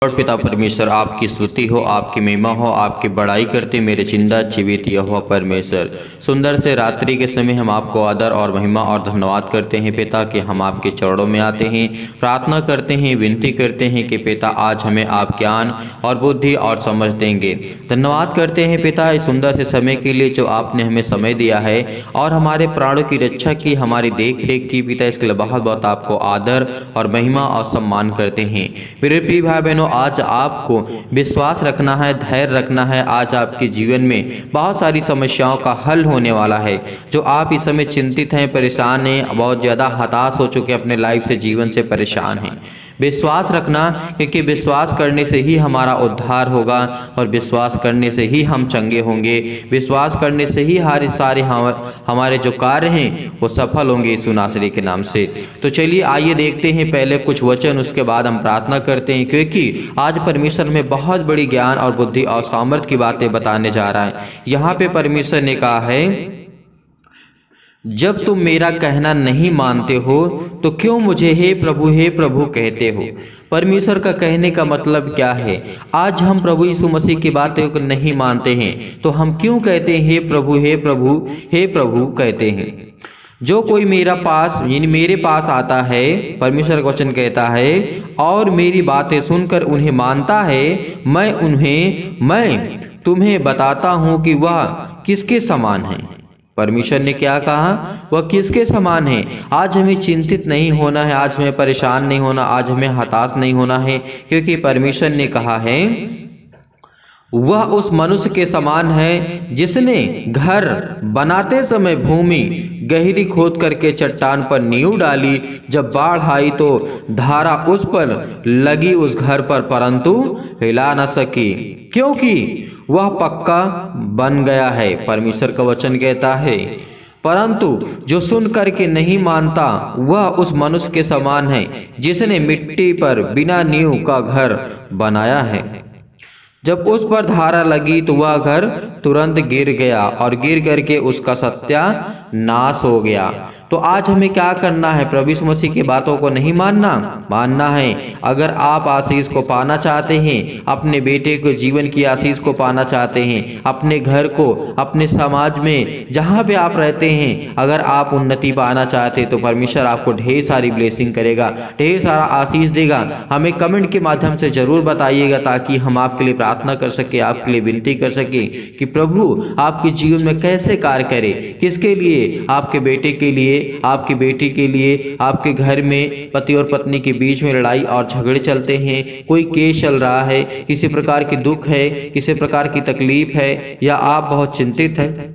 और पिता परमेश्वर, आपकी स्तुति हो, आपकी महिमा हो, आपकी बड़ाई करते मेरे जिंदा जीवित यहोवा परमेश्वर। सुंदर से रात्रि के समय हम आपको आदर और महिमा और धन्यवाद करते हैं पिता कि हम आपके चरणों में आते हैं, प्रार्थना करते हैं, विनती करते हैं कि पिता आज हमें आप ज्ञान और बुद्धि और समझ देंगे। धन्यवाद करते हैं पिता इस सुंदर से समय के लिए जो आपने हमें समय दिया है और हमारे प्राणों की रक्षा की, हमारी देख रेख की पिता, इसके लिए बहुत बहुत आपको आदर और महिमा और सम्मान करते हैं। मेरे प्रिय भाई बहनों, आज आपको विश्वास रखना है, धैर्य रखना है। आज आपके जीवन में बहुत सारी समस्याओं का हल होने वाला है। जो आप इस समय चिंतित हैं, परेशान हैं, बहुत ज़्यादा हताश हो चुके हैं, अपने लाइफ से, जीवन से परेशान हैं, विश्वास रखना, क्योंकि विश्वास करने से ही हमारा उद्धार होगा और विश्वास करने से ही हम चंगे होंगे। विश्वास करने से ही हमारे जो कार्य हैं वो सफल होंगे यीशु नासरी के नाम से। तो चलिए आइए देखते हैं पहले कुछ वचन, उसके बाद हम प्रार्थना करते हैं, क्योंकि आज परमेश्वर में बहुत बड़ी ज्ञान और बुद्धि और सामर्थ्य की बातें बताने जा रहा है। यहाँ पे परमेश्वर ने कहा है, जब तुम मेरा कहना नहीं मानते हो तो क्यों मुझे हे प्रभु कहते हो। परमेश्वर का कहने का मतलब क्या है? आज हम प्रभु यीशु मसीह की बातों को नहीं मानते हैं तो हम क्यों कहते हैं हे प्रभु कहते हैं। जो कोई मेरे पास आता है, परमेश्वर का वचन कहता है, और मेरी बातें सुनकर उन्हें मानता है, मैं तुम्हें बताता हूँ कि वह किसके समान है। परमेश्वर ने क्या कहा? वह किसके समान है। आज हमें चिंतित नहीं होना है, आज हमें परेशान नहीं होना, आज हमें हताश नहीं होना है, क्योंकि परमेश्वर ने कहा है वह उस मनुष्य के समान है जिसने घर बनाते समय भूमि गहरी खोद करके चट्टान पर नींव डाली। जब बाढ़ आई तो धारा उस पर लगी, उस घर पर, परंतु हिला न सकी, क्योंकि वह पक्का बन गया है। परमेश्वर का वचन कहता है, परंतु जो सुन करके नहीं मानता वह उस मनुष्य के समान है जिसने मिट्टी पर बिना नींव का घर बनाया है। जब उस पर धारा लगी तो वह घर तुरंत गिर गया और गिर करके उसका सत्यानाश हो गया। तो आज हमें क्या करना है? प्रभु यीशु मसीह की बातों को नहीं मानना है। अगर आप आशीष को पाना चाहते हैं, अपने बेटे को जीवन की आशीष को पाना चाहते हैं, अपने घर को, अपने समाज में जहाँ पे आप रहते हैं, अगर आप उन्नति पाना चाहते हैं तो परमेश्वर आपको ढेर सारी ब्लेसिंग करेगा, ढेर सारा आशीष देगा। हमें कमेंट के माध्यम से जरूर बताइएगा ताकि हम आपके लिए प्रार्थना कर सके, आपके लिए विनती कर सके कि प्रभु आपके जीवन में कैसे कार्य करे, किसके लिए, आपके बेटे के लिए, आपकी बेटी के लिए, आपके घर में पति और पत्नी के बीच में लड़ाई और झगड़े चलते हैं, कोई केस चल रहा है, किसी प्रकार की दुख है, किसी प्रकार की तकलीफ है, या आप बहुत चिंतित हैं,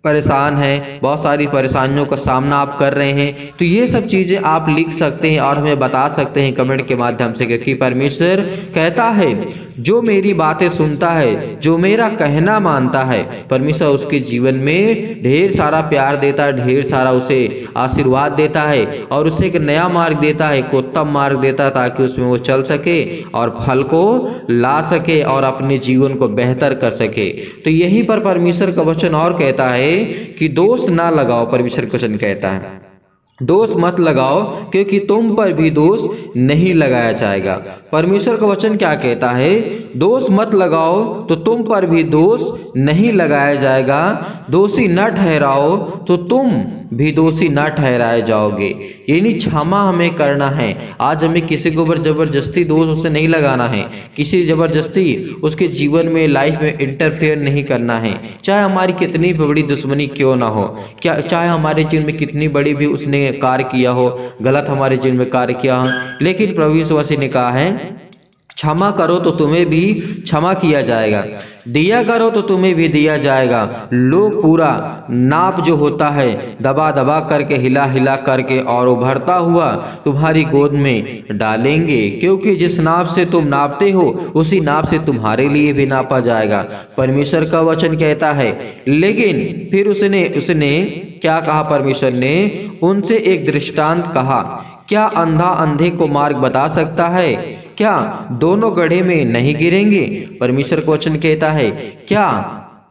परेशान हैं, बहुत सारी परेशानियों का सामना आप कर रहे हैं, तो ये सब चीज़ें आप लिख सकते हैं और हमें बता सकते हैं कमेंट के माध्यम से, क्योंकि परमेश्वर कहता है जो मेरी बातें सुनता है, जो मेरा कहना मानता है, परमेश्वर उसके जीवन में ढेर सारा प्यार देता है, ढेर सारा उसे आशीर्वाद देता है और उसे एक नया मार्ग देता है, एक उत्तम मार्ग देता है, ताकि उसमें वो चल सके और फल को ला सके और अपने जीवन को बेहतर कर सके। तो यहीं पर परमेश्वर का वचन और कहता है कि दोष ना लगाओ। परमेश्वर का वचन कहता है दोष मत लगाओ, क्योंकि तुम पर भी दोष नहीं लगाया जाएगा। परमेश्वर का वचन क्या कहता है? दोष मत लगाओ तो तुम पर भी दोष नहीं लगाया जाएगा। दोषी न ठहराओ तो तुम भी दोषी न ठहराए जाओगे। यानी क्षमा हमें करना है। आज हमें किसी के ऊपर जबरदस्ती दोष उसे नहीं लगाना है, किसी जबरदस्ती उसके जीवन में, लाइफ में इंटरफेयर नहीं करना है, चाहे हमारी कितनी बड़ी दुश्मनी क्यों ना हो, क्या चाहे हमारे जीवन में कितनी बड़ी भी उसने कार्य किया हो, गलत हमारे जीवन में कार्य किया हो, लेकिन प्रभु यीशु मसीह ने कहा है क्षमा करो तो तुम्हें भी क्षमा किया जाएगा, दिया करो तो तुम्हें भी दिया जाएगा। लोग पूरा नाप जो होता है दबा दबा करके, हिला हिला करके और उभरता हुआ तुम्हारी गोद में डालेंगे, क्योंकि जिस नाप से तुम नापते हो उसी नाप से तुम्हारे लिए भी नापा जाएगा। परमेश्वर का वचन कहता है। लेकिन फिर उसने क्या कहा? परमेश्वर ने उनसे एक दृष्टांत कहा, क्या अंधा अंधे को मार्ग बता सकता है? क्या दोनों गड्ढे में नहीं गिरेंगे? परमेश्वर का वचन कहता है, क्या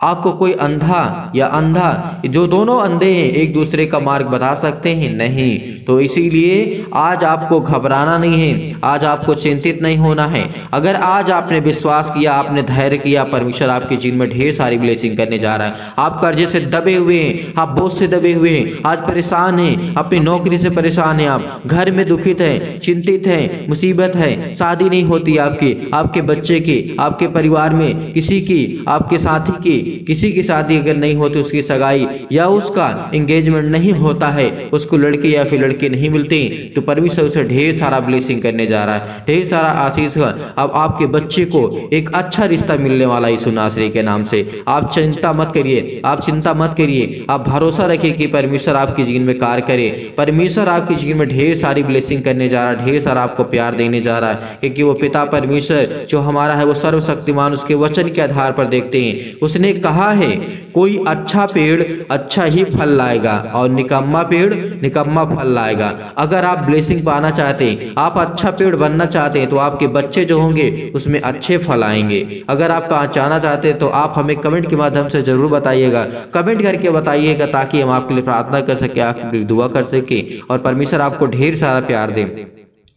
आपको कोई अंधा या अंधा, जो दोनों अंधे हैं, एक दूसरे का मार्ग बता सकते हैं? नहीं। तो इसीलिए आज आपको घबराना नहीं है, आज आपको चिंतित नहीं होना है। अगर आज आपने विश्वास किया, आपने धैर्य किया, परमेश्वर आपके जीवन में ढेर सारी ब्लेसिंग करने जा रहा है। आप कर्जे से दबे हुए हैं, आप बोझ से दबे हुए हैं, आज परेशान हैं, अपनी नौकरी से परेशान हैं, आप घर में दुखित हैं, चिंतित हैं, मुसीबत है, शादी नहीं होती आपकी, आपके बच्चे की, आपके परिवार में किसी की, आपके साथी की, किसी की शादी अगर नहीं होती, उसकी सगाई या उसका एंगेजमेंट नहीं होता है, उसको लड़की या फिर लड़के नहीं मिलते, तो परमेश्वर उसे ढेर सारा ब्लेसिंग करने जा रहा है, ढेर सारा आशीष। अब आपके बच्चे को एक अच्छा रिश्ता मिलने वाला है यीशु नासरी के नाम से। आप चिंता मत करिए, आप चिंता मत करिए, आप भरोसा रखिए कि परमेश्वर आपके जीवन में कार्य करे। परमेश्वर आपके जीवन में ढेर सारी ब्लेसिंग करने जा रहा है, ढेर सारा आपको प्यार देने जा रहा है, क्योंकि वो पिता परमेश्वर जो हमारा है वो सर्वशक्तिमान, उसके वचन के आधार पर देखते हैं। उसने कहा है कोई अच्छा पेड़ अच्छा ही फल लाएगा और निकम्मा पेड़ निकम्मा फल लाएगा। अगर आप ब्लेसिंग पाना चाहते हैं, आप अच्छा पेड़ बनना चाहते हैं, तो आपके बच्चे जो होंगे उसमें अच्छे फल आएंगे। अगर आप चाहना चाहते हैं तो आप हमें कमेंट के माध्यम से जरूर बताइएगा, कमेंट करके बताइएगा, ताकि हम आपके लिए प्रार्थना कर सके, आपके लिए दुआ कर सके और परमेश्वर आपको ढेर सारा प्यार दे।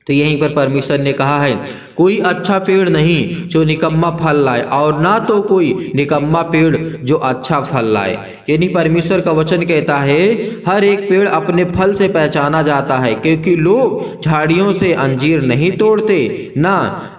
तो यहीं पर परमेश्वर ने कहा है कोई अच्छा पेड़ नहीं जो निकम्मा फल लाए, और ना तो कोई निकम्मा पेड़ जो अच्छा फल लाए। यानी परमेश्वर का वचन कहता है हर एक पेड़ अपने फल से पहचाना जाता है, क्योंकि लोग झाड़ियों से अंजीर नहीं तोड़ते, ना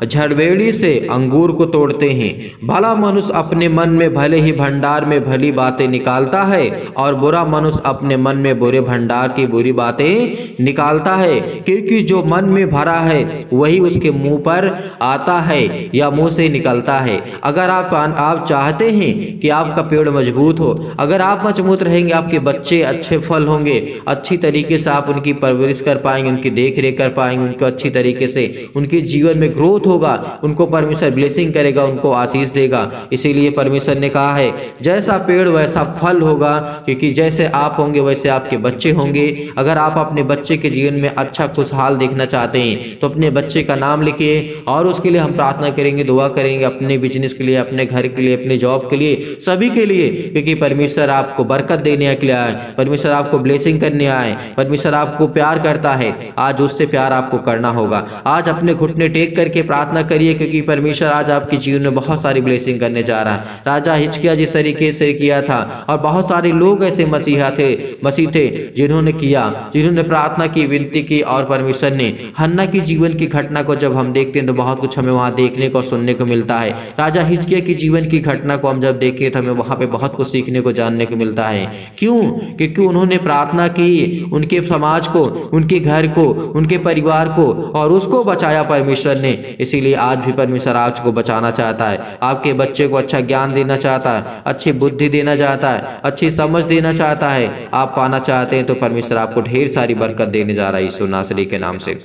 झड़बेड़ी से अंगूर को तोड़ते हैं। भला मनुष्य अपने मन में भले ही भंडार में भली बातें निकालता है, और बुरा मनुष्य अपने मन में बुरे भंडार की बुरी बातें निकालता है, क्योंकि जो मन में भरा है वही उसके मुंह पर आता है या मुंह से निकलता है। अगर आप चाहते हैं कि आपका पेड़ मजबूत हो, अगर आप मजबूत रहेंगे, आपके बच्चे अच्छे फल होंगे, अच्छी तरीके से आप उनकी परवरिश कर पाएंगे, उनकी देख रेख कर पाएंगे, उनको अच्छी तरीके से उनके जीवन में ग्रोथ होगा, उनको परमेश्वर ब्लेसिंग करेगा, उनको आशीष देगा। इसीलिए परमेश्वर ने कहा है जैसा पेड़ वैसा फल होगा, क्योंकि जैसे आप होंगे वैसे आपके बच्चे होंगे। अगर आप अपने बच्चे के जीवन में अच्छा खुशहाल देखना चाहते हैं तो अपने बच्चे का नाम लिखिए, और उसके लिए हम प्रार्थना करेंगे, दुआ करेंगे, अपने बिजनेस के लिए, अपने घर के लिए, अपने जॉब के लिए, सभी के लिए, क्योंकि परमेश्वर आपको बरकत देने के लिए आए, परमेश्वर आपको ब्लेसिंग करने आए, परमेश्वर आपको प्यार करता है। आज उससे प्यार आपको करना होगा। आज अपने घुटने टेक करके प्रार्थना करिए, क्योंकि परमेश्वर आज आपके जीवन में बहुत सारी ब्लेसिंग करने जा रहा है। राजा हिजकिय्याह जिस तरीके से किया था, और बहुत सारे लोग ऐसे मसीह थे जिन्होंने प्रार्थना की, विनती की, और परमेश्वर ने हन्ना की जीवन की घटना को जब हम देखते हैं तो बहुत कुछ हमें वहां देखने को सुनने को मिलता है। राजा हिजकिय्याह की जीवन की घटना को हम जब देखें तो हमें वहां पे बहुत कुछ सीखने को, जानने को मिलता है। क्यों? क्योंकि उन्होंने प्रार्थना की, उनके समाज को, उनके घर को, उनके परिवार को, और उसको बचाया परमेश्वर ने। इसीलिए आज भी परमेश्वर आज को बचाना चाहता है, आपके बच्चे को अच्छा ज्ञान देना चाहता है, अच्छी बुद्धि देना चाहता है, अच्छी समझ देना चाहता है। आप पाना चाहते हैं तो परमेश्वर आपको ढेर सारी बरकत देने जा रहा है यीशु नासरी के नाम से।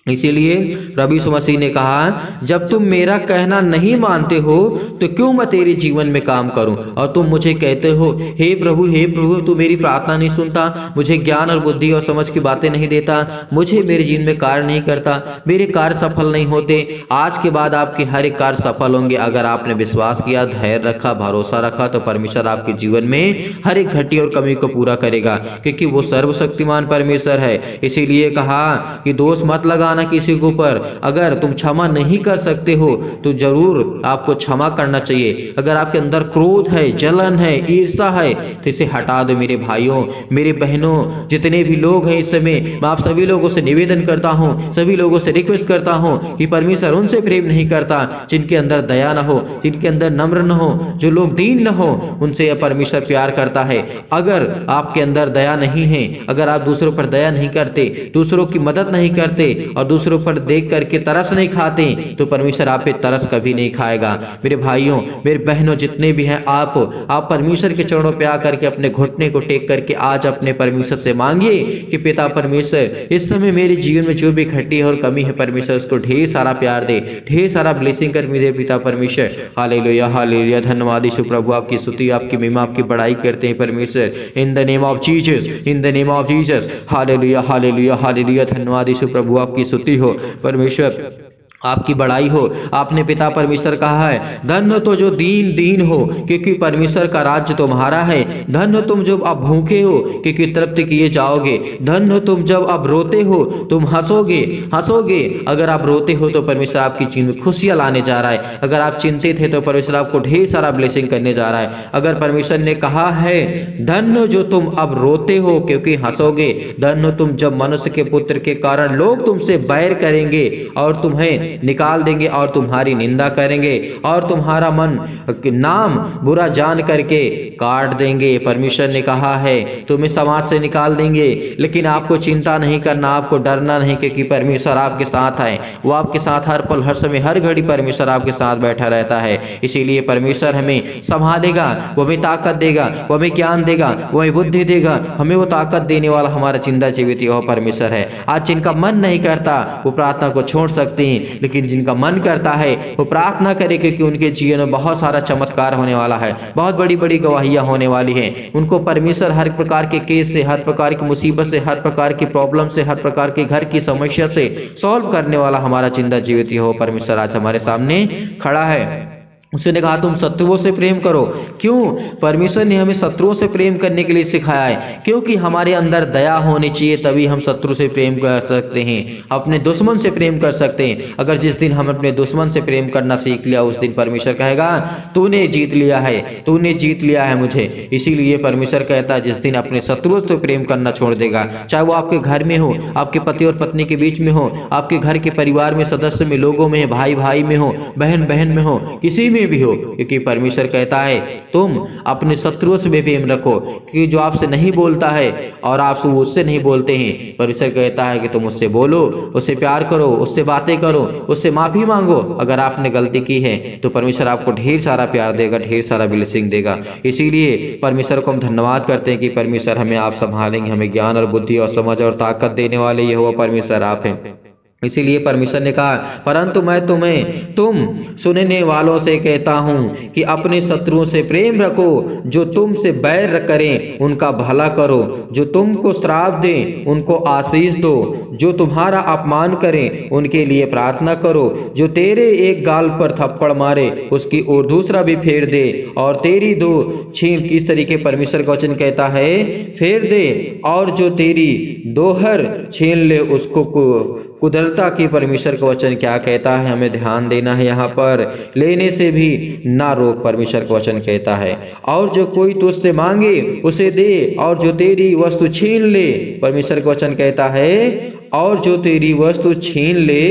इसीलिए प्रभु यीशु मसीह ने कहा जब तुम मेरा कहना नहीं मानते हो तो क्यों मैं तेरे जीवन में काम करूं, और तुम मुझे कहते हो हे प्रभु तू मेरी प्रार्थना नहीं सुनता, मुझे ज्ञान और बुद्धि और समझ की बातें नहीं देता, मुझे मेरे जीवन में कार्य नहीं करता, मेरे कार्य सफल नहीं होते। आज के बाद आपके हर एक कार्य सफल होंगे। अगर आपने विश्वास किया, धैर्य रखा, भरोसा रखा, तो परमेश्वर आपके जीवन में हर एक घटी और कमी को पूरा करेगा, क्योंकि वो सर्वशक्तिमान परमेश्वर है। इसीलिए कहा कि दोष मत लगाना किसी के ऊपर। अगर तुम क्षमा नहीं कर सकते हो तो जरूर आपको क्षमा करना चाहिए। अगर आपके अंदर क्रोध है, जलन है, ईर्ष्या है, तो इसे हटा दो। मेरे भाइयों, मेरे बहनों, जितने भी लोग हैं इस समय, मैं आप सभी लोगों से निवेदन करता हूं, सभी लोगों से रिक्वेस्ट करता हूं कि परमेश्वर उनसे प्रेम नहीं करता जिनके अंदर दया न हो, जिनके अंदर नम्र न हो, जो लोग दीन न हो, उनसे परमेश्वर प्यार करता है। अगर आपके अंदर दया नहीं है, अगर आप दूसरों पर दया नहीं करते, दूसरों की मदद नहीं करते और दूसरों पर देख करके तरस नहीं खाते, तो परमेश्वर आप पे तरस कभी नहीं खाएगा। मेरे भाइयों, मेरे बहनों, जितने भी हैं, आप परमेश्वर के चरणों पे आकर के अपने घुटने को टेक करके आज अपने परमेश्वर से मांगिए कि पिता परमेश्वर, इस समय मेरे जीवन में जो भी घटी है और कमी है, परमेश्वर उसको ढेर सारा प्यार दे, ढेर सारा ब्लेसिंग कर मेरे पिता परमेश्वर। हालेलुया, हालेलुया, धन्यवाद यीशु प्रभु, आपकी स्तुति, आपकी महिमा, आपकी बड़ाई करते हैं परमेश्वर। इन the name of Jesus, in the name of Jesus. Hallelujah, hallelujah, hallelujah, धन्यवाद यीशु प्रभु, आपकी स्तुति हो परमेश्वर। आपकी बड़ाई हो। आपने पिता परमेश्वर कहा है, धन्य तो जो दीन दीन हो, क्योंकि परमेश्वर का राज्य तुम्हारा है। धन्य तुम जब अब भूखे हो, क्योंकि तृप्त किए जाओगे। धन्य तुम जब अब रोते हो, तुम हंसोगे हंसोगे। अगर आप रोते हो तो परमेश्वर आपकी जीवन में खुशियां लाने जा रहा है। अगर आप चिंतित है तो परमेश्वर आपको ढेर सारा ब्लेसिंग करने जा रहा है। अगर परमेश्वर ने कहा है, धन्य जो तुम अब रोते हो क्योंकि हंसोगे। धन्य तुम जब मनुष्य के पुत्र के कारण लोग तुमसे बैर करेंगे और तुम्हें निकाल देंगे और तुम्हारी निंदा करेंगे और तुम्हारा नाम बुरा जान करके काट देंगे। परमेश्वर ने कहा है, तुम्हें समाज से निकाल देंगे, लेकिन आपको चिंता नहीं करना, आपको डरना नहीं, क्योंकि परमेश्वर आपके साथ है। वो आपके साथ हर पल हर समय हर घड़ी परमेश्वर आपके साथ बैठा रहता है। इसीलिए परमेश्वर हमें संभालेगा, वो हमें ताकत देगा, वो हमें ज्ञान देगा, वो हमें बुद्धि देगा। हमें वो ताकत देने वाला हमारा जिंदा जीवित यहोवा परमेश्वर है। आज जिनका मन नहीं करता वो प्रार्थना को छोड़ सकते हैं, लेकिन जिनका मन करता है वो प्रार्थना करे, क्योंकि उनके जीवन में बहुत सारा चमत्कार होने वाला है, बहुत बड़ी बड़ी गवाहियां होने वाली हैं। उनको परमेश्वर हर प्रकार के केस से, हर प्रकार की मुसीबत से, हर प्रकार की प्रॉब्लम से, हर प्रकार के घर की समस्या से सॉल्व करने वाला हमारा जिंदा जीवित हो परमेश्वर आज हमारे सामने खड़ा है। उसने कहा, तुम शत्रुओं से प्रेम करो। क्यों? परमेश्वर ने हमें शत्रुओं से प्रेम करने के लिए सिखाया है, क्योंकि हमारे अंदर दया होनी चाहिए, तभी हम शत्रु से प्रेम कर सकते हैं, अपने दुश्मन से प्रेम कर सकते हैं। अगर जिस दिन हम अपने दुश्मन से प्रेम करना सीख लिया, उस दिन परमेश्वर कहेगा, तूने जीत लिया है, तूने जीत लिया है मुझे। इसीलिए परमेश्वर कहता है, जिस दिन अपने शत्रुओं से प्रेम करना छोड़ देगा, चाहे वो आपके घर में हो, आपके पति और पत्नी के बीच में हो, आपके घर के परिवार में सदस्य में, लोगों में, भाई भाई में हो, बहन बहन में हो, किसी भी हो, क्योंकि परमेश्वर कहता है, तुम अपने शत्रुओं से भी प्रेम रखो, क्योंकि जो आपसे नहीं बोलता है और आप उससे नहीं बोलते हैं, परमेश्वर कहता है कि तुम उससे बोलो, उससे प्यार करो, उससे बातें करो, उससे माफी मांगो। अगर आपने गलती की है तो परमेश्वर आपको ढेर सारा प्यार देगा, ढेर सारा ब्लेसिंग देगा। इसीलिए परमेश्वर को हम धन्यवाद करते हैं कि परमेश्वर हमें आप संभालेंगे, हमें ज्ञान और बुद्धि और समझ और ताकत देने वाले यहोवा परमेश्वर आप हैं। इसीलिए परमेश्वर ने कहा, परंतु मैं तुम सुनने वालों से कहता हूँ कि अपने शत्रुओं से प्रेम रखो, जो तुमसे बैर करें उनका भला करो, जो तुमको श्राप दें उनको आशीष दो, जो तुम्हारा अपमान करें उनके लिए प्रार्थना करो, जो तेरे एक गाल पर थप्पड़ मारे उसकी और दूसरा भी फेर दे, और तेरी दो छीन, किस तरीके परमेश्वर का वचन कहता है, फेर दे, और जो तेरी दोहर छीन ले उसको कुदरता की परमेश्वर का वचन क्या कहता है, हमें ध्यान देना है। यहाँ पर लेने से भी ना रोक, परमेश्वर का वचन कहता है। और जो कोई तुझसे मांगे उसे दे, और जो तेरी वस्तु छीन ले, परमेश्वर का वचन कहता है, और जो तेरी वस्तु छीन ले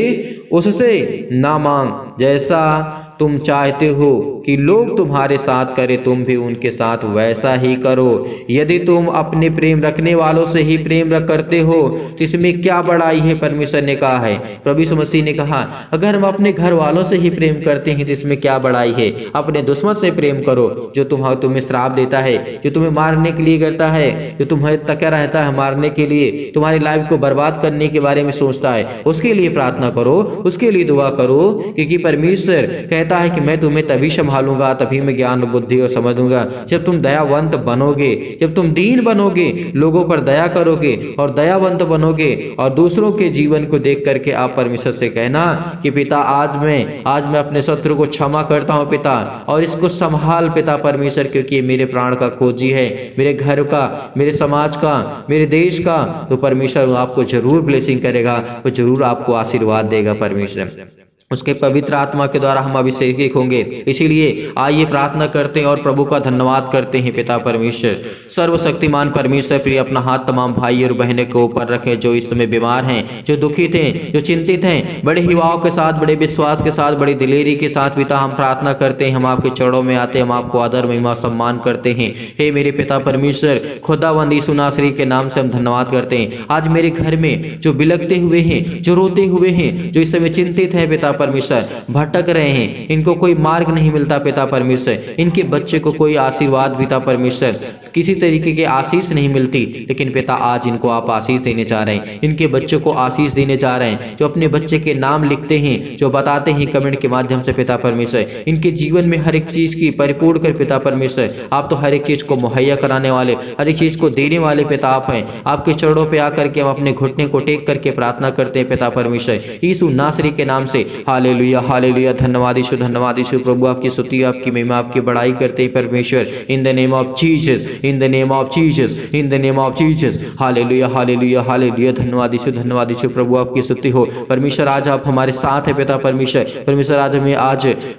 उससे ना मांग। जैसा तुम चाहते हो कि लोग तुम्हारे साथ करें, तुम भी उनके साथ वैसा ही करो। यदि तुम अपने प्रेम रखने वालों से ही प्रेम करते हो तो इसमें क्या बड़ाई है, परमेश्वर ने कहा है। प्रभु यीशु मसीह ने कहा, अगर हम अपने घर वालों से ही प्रेम करते हैं तो इसमें क्या बड़ाई है। अपने दुश्मन से प्रेम करो, जो तुम्हें श्राप देता है, जो तुम्हें मारने के लिए करता है, जो तुम्हें तकिया रहता है मारने के लिए, तुम्हारी लाइफ को बर्बाद करने के बारे में सोचता है, उसके लिए प्रार्थना करो, उसके लिए दुआ करो, क्योंकि परमेश्वर कहता है कि मैं तुम्हें तभी संभालूंगा, तभी मैं ज्ञान बुद्धि और समझ दूंगा, जब तुम दयावंत बनोगे, जब तुम दीन बनोगे, लोगों पर दया करोगे और दयावंत बनोगे, और दूसरों के जीवन को देख करके आप परमेश्वर से कहना कि पिता आज मैं अपने शत्रु को क्षमा करता हूं पिता, और इसको संभाल पिता परमेश्वर, क्योंकि ये मेरे प्राण का खोजी है, मेरे घर का, मेरे समाज का, मेरे देश का। तो परमेश्वर आपको जरूर ब्लेसिंग करेगा, वो जरूर आपको आशीर्वाद देगा परमेश्वर। उसके पवित्र आत्मा के द्वारा हम अभिषेकित होंगे। इसीलिए आइए प्रार्थना करते हैं और प्रभु का धन्यवाद करते हैं। पिता परमेश्वर, सर्वशक्तिमान परमेश्वर, प्रिय अपना हाथ तमाम भाई और बहनों के ऊपर रखें जो इस समय बीमार हैं, जो दुखित हैं, जो चिंतित हैं। बड़े हिवाओं के साथ, बड़े विश्वास के साथ, बड़ी दिलेरी के साथ पिता हम प्रार्थना करते हैं। हम आपके चरणों में आते हैं, हम आपको आदर महिमा सम्मान करते हैं। हे मेरे पिता परमेश्वर, खुदावंद यीशु नासरी के नाम से हम धन्यवाद करते हैं। आज मेरे घर में जो बिलखते हुए हैं, जो रोते हुए हैं, जो इस समय चिंतित है पिता परमेश्वर, भटक रहे हैं, इनको कोई मार्ग नहीं मिलता पिता परमेश्वर, इनके बच्चे को कोई आशीर्वाद पिता परमेश्वर, किसी तरीके की आशीष नहीं मिलती, लेकिन पिता आज इनको आप आशीष देने जा रहे हैं, इनके बच्चों को आशीष देने जा रहे हैं। जो अपने बच्चे के नाम लिखते हैं, जो बताते हैं कमेंट के माध्यम से पिता परमेश्वर, इनके जीवन में हर एक चीज की परिपूर्ण कर पिता परमेश्वर। आप तो हर एक चीज को मुहैया कराने वाले, हर एक चीज को देने वाले पिता आप हैं। आपके चरणों पे आकर के हम अपने घुटने को टेक करके प्रार्थना करते हैं पिता परमेश्वर, यीशु नासरी के नाम से। हालेलुया हालेलुया, धन्यवाद यीशु प्रभु, आपकी स्तुति, आपकी महिमा, आपकी बड़ाई करते हैं परमेश्वर। इन the name of Jesus, in the name of Jesus, in the name of Jesus. Hallelujah hallelujah hallelujah, धन्यवाद यीशु प्रभु, आपकी स्तुति हो परमेश्वर। आज आप हमारे साथ है पिता परमेश्वर। परमेश्वर आज हमें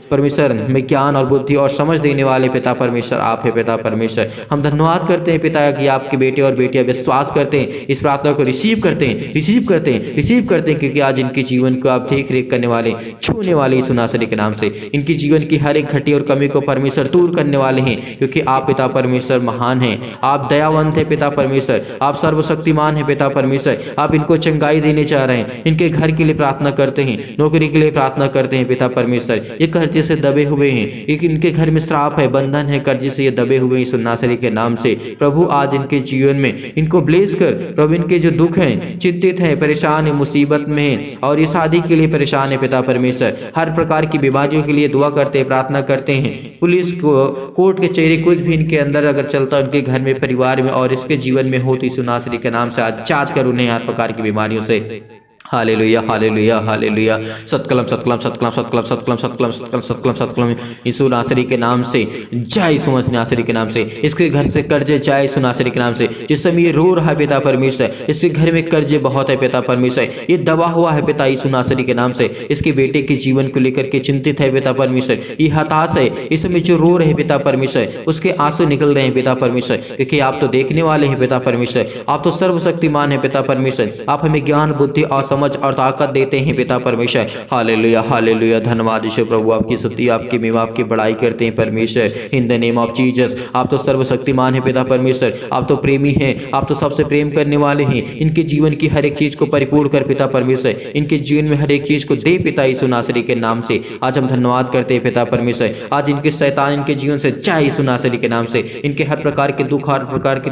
परमेश्वर में ज्ञान और बुद्धि और समझ देने वाले पिता परमेश्वर आप है पिता परमेश्वर। हम धन्यवाद करते हैं पिता कि आपके बेटे और बेटियां विश्वास करते हैं, इस प्रार्थना को रिसीव करते हैं, रिसीव करते हैं, रिसीव करते हैं, क्योंकि आज इनके जीवन को आप देख रेख करने वाले, छूने वाले यीशु नासरी के नाम से। इनके जीवन की हर एक घटी और कमी को परमेश्वर दूर करने वाले हैं, क्योंकि आप पिता परमेश्वर महान हैं, आप दयावंत है पिता परमेश्वर, आप सर्वशक्तिमान है पिता परमेश्वर। आप इनको चंगाई देने जा रहे हैं, इनके घर के लिए प्रार्थना करते हैं, नौकरी के लिए प्रार्थना करते हैं पिता परमेश्वर। ये कर्जे से दबे हुए हैं, इनके घर में श्राप है, बंधन है, कर्जे से ये दबे हुए हैं यीशु नासरी के नाम से। प्रभु आज इनके जीवन में इनको ब्लेस कर प्रभु, इनके जो दुख हैं, चिंतित हैं, परेशान है, मुसीबत में है और ये शादी के लिए परेशान है पिता परमेश्वर, हर प्रकार की बीमारियों के लिए दुआ करते हैं, प्रार्थना करते हैं। पुलिस को कोर्ट के चेहरे कुछ भी इनके अंदर अगर चलता है, उनके घर में, परिवार में और इसके जीवन में हो, तो यीशु नासरी के नाम से आज जांच कर उन्हें हर प्रकार की बीमारियों से। हालेलुया हालेलुया हालेलुया, सत्कलम सत्कलम सत्कलम सत्कलम सत्कलम सत्कलम सत्कलम सत्कलम सत्कलम यीशु नासरी के नाम से, जय यीशु नासरी के नाम से। इसके घर से कर्जे जाए यीशु नासरी के नाम से। जिस समय ये रो रहा है पिता परमेश्वर, इसके घर में कर्जे बहुत है पिता परमेश्वर, ये दबा हुआ है पिता यीशु नासरी के नाम से। इसके बेटे के जीवन को लेकर के चिंतित है पिता परमेश्वर, ये हताश है, इस समय जो रो रहे पिता परमेश्वर, उसके आंसू निकल रहे हैं पिता परमेश्वर, क्योंकि आप तो देखने वाले हैं पिता परमेश्वर, आप तो सर्वशक्तिमान है पिता परमेश्वर। आप हमें ज्ञान बुद्धि और समझ और ताकत देते हैं पिता परमेश्वर। हालेलुया हालेलुया, धन्यवाद यीशु प्रभु, आपकी स्तुति, आपकी महिमा, आपकी बड़ाई करते हैं परमेश्वर। इन द नेम ऑफ जीसस, आप तो सर्वशक्तिमान है पिता परमेश्वर, आप तो प्रेमी हैं, आप तो सबसे प्रेम करने वाले हैं। इनके जीवन की हर एक चीज को परिपूर्ण कर पिता परमेश्वर, इनके जीवन में हर एक चीज को दे पिता यीशु नासरी के नाम से। आज हम धन्यवाद करते हैं पिता परमेश्वर। आज इनके शैतान इनके जीवन से जाए यीशु नासरी के नाम से। इनके हर प्रकार के दुख, हर प्रकार की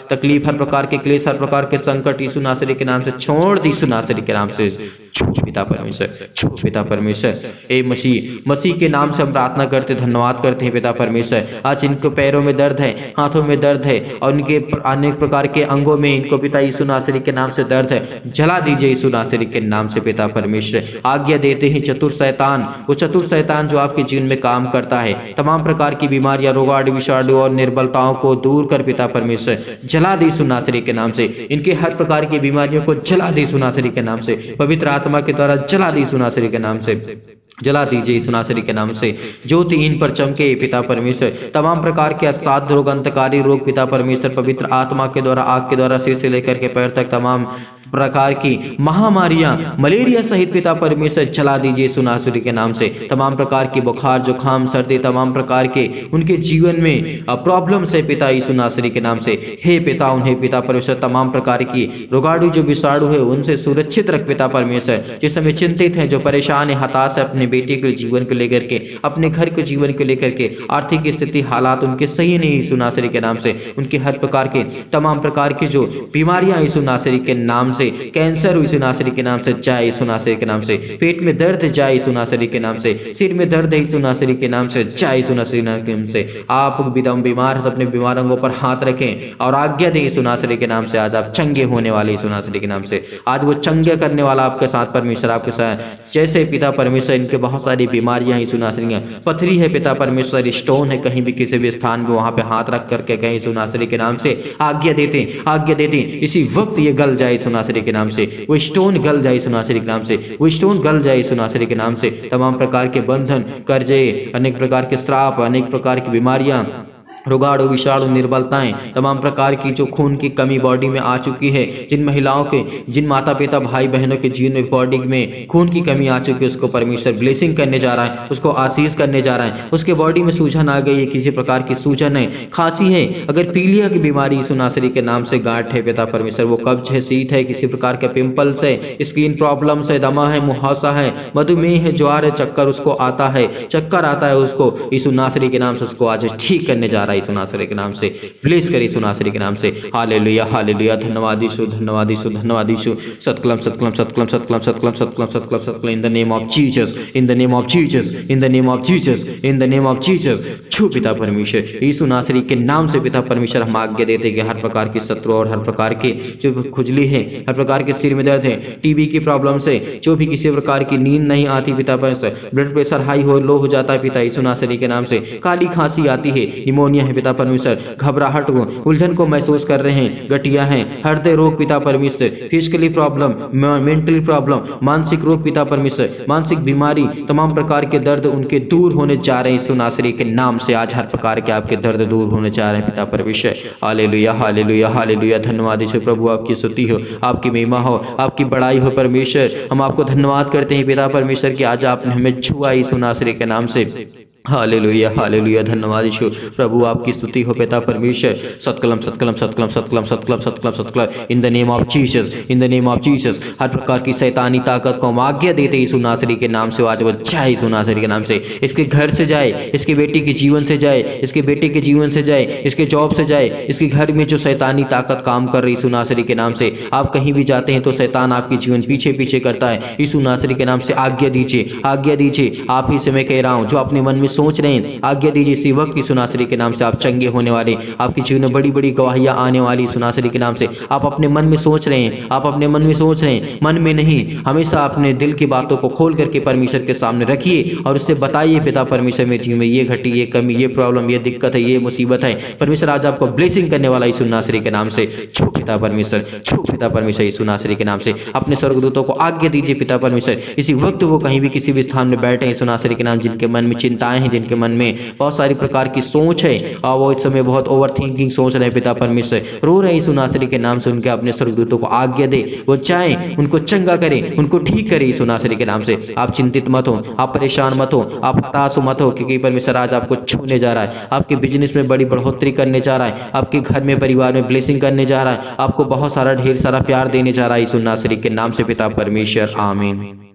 तकलीफ, हर प्रकार के क्लेश, हर प्रकार के संकट यीशु नासरी के नाम से छोड़ दी यीशु नासरी के नाम से। छूट पिता परमेश्वर, छूट पिता परमेश्वर। ए मसीह के नाम से हम प्रार्थना करते, धन्यवाद करते हैं पिता परमेश्वर। आज इनको पैरों में दर्द है, हाथों में दर्द है और इनके अनेक प्रकार के अंगों में इनको पिता यीशु नासरी के नाम से दर्द है, जला दीजिए यीशु नासरी के नाम से पिता परमेश्वर। आज्ञा देते हैं चतुर शैतान, वो चतुर शैतान जो आपके जीवन में काम करता है, तमाम प्रकार की बीमारियां, रोगाणु, विषाणु और निर्बलताओं को दूर कर पिता परमेश्वर, जला दी यीशु नासरी के नाम से। इनके हर प्रकार की बीमारियों को जला दी यीशु नासरी के नाम से, पवित्र आत्मा के द्वारा जला दी यीशु नासरी के नाम से, जला दीजिए यीशु नासरी के नाम से। ज्योति इन पर चमके पिता परमेश्वर, तमाम प्रकार के असाध्य रोग, अंतकारी रोग पिता परमेश्वर, पवित्र आत्मा के द्वारा, आग के द्वारा, सिर से लेकर के पैर तक तमाम प्रकार की महामारियां, मलेरिया सहित पिता परमेश्वर जला दीजिए यीशु नासरी के नाम से। तमाम प्रकार की बुखार, जुखाम, सर्दी, तमाम प्रकार के उनके जीवन में प्रॉब्लम से पिता यीशु नासरी के नाम से। हे पिता, उन्हें पिता परमेश्वर तमाम प्रकार की रोगाणु जो विषाणु है उनसे सुरक्षित रख पिता परमेश्वर। जिस समय चिंतित हैं, जो परेशान है, हताश है अपने बेटे के जीवन को लेकर के, अपने घर के जीवन को लेकर के, आर्थिक स्थिति हालात उनके सही नहीं यीशु नासरी के नाम से। उनके हर प्रकार के तमाम प्रकार की जो बीमारियां यीशु नासरी के नाम से, कैंसर यीशु नासरी के नाम से जाए यीशु नासरी के नाम से, पेट में दर्द जाए यीशु नासरी के नाम से, सिर में दर्द है यीशु नासरी के नाम से जाए यीशु नासरी के नाम से। आप बीमार तो अपने बीमार अंगों पर हाथ रखें और आज्ञा दें यीशु नासरी के नाम से। आज आप चंगे होने वाले यीशु नासरी के नाम से, आज वो चंगे करने वाला आपके साथ परमेश्वर, आपके साथ। जैसे पिता परमेश्वर इनके बहुत सारी बीमारियां यीशु नासरी, पथरी है पिता परमेश्वर, स्टोन है कहीं भी किसी भी स्थान में, वहां पे हाथ रख करके कहीं यीशु नासरी के नाम से आज्ञा देते, आज्ञा देते इसी वक्त ये गल जाए यीशु नासरी के नाम से। वो स्टोन गल जाए यीशु नासरी के नाम से, वो स्टोन गल जाए यीशु नासरी के नाम से। तमाम प्रकार के बंधन, कर्जे, अनेक प्रकार के श्राप, अनेक प्रकार की बीमारियां, रोगाणु, विषाणु, निर्बलताएं, तमाम प्रकार की जो खून की कमी बॉडी में आ चुकी है, जिन महिलाओं के, जिन माता पिता भाई बहनों के जीवन में बॉडी में खून की कमी आ चुकी है, उसको परमेश्वर ब्लेसिंग करने जा रहा है, उसको आशीष करने जा रहा है। उसके बॉडी में सूजन आ गई है, किसी प्रकार की सूजन है, खांसी है, अगर पीलिया की बीमारी यीशु नासरी के नाम से, गांठ है पिता परमेश्वर, वो कब्ज है, शीत है, किसी प्रकार के पिंपल्स है, स्किन प्रॉब्लम्स है, दमा है, मुहासा है, मधुमेह है, ज्वार है, चक्कर उसको आता है, चक्कर आता है उसको, यीशु नासरी के नाम से उसको आज ठीक करने जा रहा है। रहा है यीशु नासरी के नाम से। ब्लेस कर यीशु नासरी के नाम से। Hallelujah hallelujah. धन्यवाद यीशु, धन्यवाद यीशु, धन्यवाद यीशु। सतकलम सतकलम सतकलम सतकलम सतकलम सतकलम सतकलम सतकलम। In the name of Jesus, in the name of Jesus, in the name of Jesus, in the name of Jesus. छू पिता परमेश्वर यीशु नासरी के नाम से पिता परमेश्वर हम आज्ञा देते कि हर प्रकार की शत्रु और हर प्रकार के जो खुजली है, हर प्रकार के सिर में दर्द है, टीबी की प्रॉब्लम से जो भी किसी प्रकार की नींद नहीं आती पिता परमेश्वर, ब्लड प्रेशर हाई हो लो हो जाता है पिता यीशु नासरी के नाम से, काली खांसी आती है, निमोनिया है पिता परमेश्वर, घबराहट को उलझन को महसूस कर रहे हैं, गठिया हैं, हृदय रोग पिता परमेश्वर, फिजिकली प्रॉब्लम, मेंटली प्रॉब्लम, मानसिक रोग पिता परमेश्वर, मानसिक बीमारी, तमाम प्रकार के दर्द उनके दूर होने जा रहे हैं यीशु नासरी के नाम से। आज हर प्रकार के आपके दर्द दूर होने जा रहे हैं पिता परमेश्वर। Hallelujah hallelujah hallelujah. धन्यवाद यीशु प्रभु, आपकी स्तुति हो, आपकी महिमा हो, आपकी बड़ाई हो परमेश्वर। हम आपको धन्यवाद करते हैं पिता परमेश्वर कि आज आपने हमें छुआ यीशु नासरी के नाम से। Hallelujah hallelujah. धन्यवाद यीशु प्रभु, आपकी स्तुति हो पिता परमेश्वर। सतकलम सतकलम सतकलम सतकलम सतकलम सतकलम सतकलम। In the name of Jesus, in the name of Jesus. हर प्रकार की शैतानी ताकत को हम आज्ञा देते यीशु नासरी के नाम से। आज वो जाए यीशु नासरी के नाम से, इसके घर से जाए, इसके बेटी के जीवन से जाए, इसके बेटे के जीवन से जाए, इसके जॉब से जाए, इसके घर में जो शैतानी ताकत काम कर रही यीशु नासरी के नाम से। आप कहीं भी जाते हैं तो शैतान आपके जीवन पीछे पीछे करता है। यीशु नासरी के नाम से आज्ञा दीजिए, आज्ञा दीजिए। आप ही से मैं कह रहा हूँ, जो अपने मन में सोच रहे हैं आज्ञा दीजिए इसी वक्त की सुनासरी के नाम से। आप चंगे होने वाले, आपके जीवन में बड़ी बड़ी गवाहियां आने वाली सुनासरी के नाम से। आप अपने मन में सोच रहे हैं, आप अपने मन में सोच रहे हैं, मन में नहीं, हमेशा अपने दिल की बातों को खोल करके परमेश्वर के सामने रखिए और उससे बताइए पिता परमेश्वर मेरे जीवन में ये घटी, ये कमी, ये प्रॉब्लम, ये दिक्कत है, ये मुसीबत है। परमेश्वर आज आपको ब्लेसिंग करने वाला यीशु नासरी के नाम से। छू पिता परमेश्वर, छू पिता परमेश्वर यीशु नासरी के नाम से। अपने स्वर्गदूतों को आज्ञा दीजिए पिता परमेश्वर, इसी वक्त वो कहीं भी किसी भी स्थान में बैठे हैं यीशु नासरी के नाम, जिनके मन में चिंताएं हैं, जिनके मन में बहुत सारी प्रकार की सोच है और वो इस समय बहुत ओवर थिंकिंग सोच रहे हैं पिता परमेश्वर, रो रहे हैं यीशु नासरी के नाम से। उनके अपने स्वर्गदूतों को आज्ञा दे, वो चाहें उनको चंगा करें, उनको ठीक करें यीशु नासरी के नाम से। आप चिंतित मत हो, आप परेशान मत हो, आप हताश मत हो, क्योंकि परमेश्वर आज आपको छूने जा रहा है। आपके बिजनेस में बड़ी बढ़ोतरी करने जा रहा है, आपके घर में परिवार में ब्लेसिंग करने जा रहा है, आपको बहुत सारा ढेर सारा प्यार देने जा रहा है यीशु नासरी के नाम से पिता परमेश्वर। आमीन।